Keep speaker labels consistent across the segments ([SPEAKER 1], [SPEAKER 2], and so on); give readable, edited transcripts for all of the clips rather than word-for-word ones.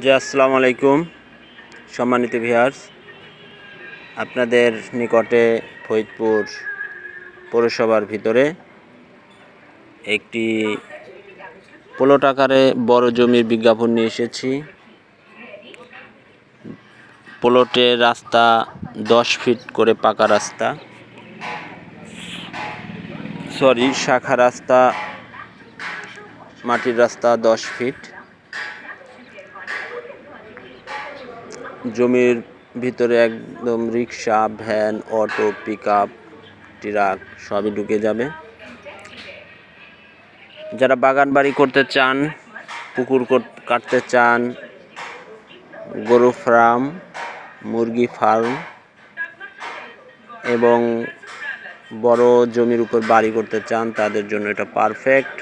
[SPEAKER 1] জি আসসালামু আলাইকুম সম্মানিত ভিউয়ার্স, আপনাদের নিকটে ফরিদপুর পৌরসভার ভিতরে একটি প্লট আকারে বড় জমির বিজ্ঞাপন নিয়ে এসেছি। প্লটের রাস্তা 10 ফিট করে পাকা রাস্তা, শাখা রাস্তা, মাটির রাস্তা 10 ফিট। জমির ভিতরে একদম রিক্সা, ভ্যান, অটো, পিকআপ, ট্রাক সবই ঢুকে যাবে। যারা বাগান বাড়ি করতে চান, পুকুর কাটতে চান, গরু ফার্ম, মুরগি ফার্ম এবং বড় জমির উপর বাড়ি করতে চান, তাদের জন্য এটা পারফেক্ট।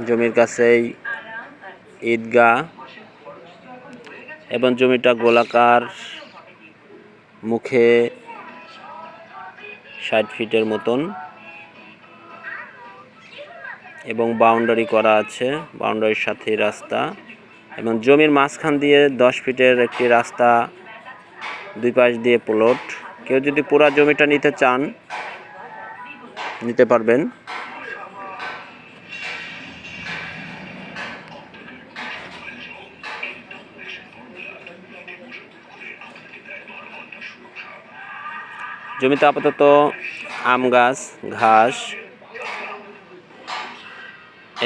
[SPEAKER 1] জমির কাছেই ঈদগাহ এবং জমিটা গোলাকার, মুখে 60 ফিটের মতন এবং বাউন্ডারি করা আছে, বাউন্ডারির সাথে রাস্তা এবং জমির মাঝখান দিয়ে 10 ফিটের একটি রাস্তা, দুই পাশ দিয়ে প্লট। কেউ যদি পুরো জমিটা নিতে চান নিতে পারবেন। জমিতে আপাতত আম গাছ, ঘাস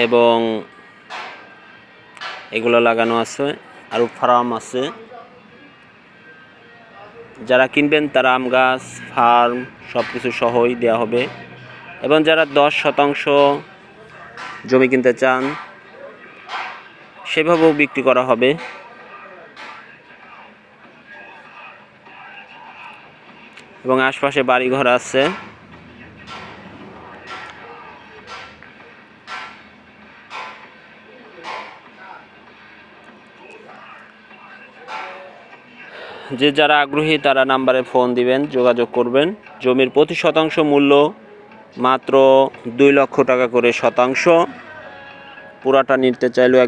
[SPEAKER 1] এবং এগুলো লাগানো আছে, আরও ফার্ম আছে। যারা কিনবেন তারা আম গাছ, ফার্ম সব কিছু সহই দেওয়া হবে এবং যারা 10% জমি কিনতে চান সেভাবেও বিক্রি করা হবে। এবং আশপাশে বাড়িঘর আছে। যে যারা আগ্রহী তারা নাম্বারে ফোন দিবেন, যোগাযোগ করবেন। জমির প্রতি শতাংশ মূল্য মাত্র 2 লক্ষ টাকা করে শতাংশ। পুরাটা নিতে চাইলেও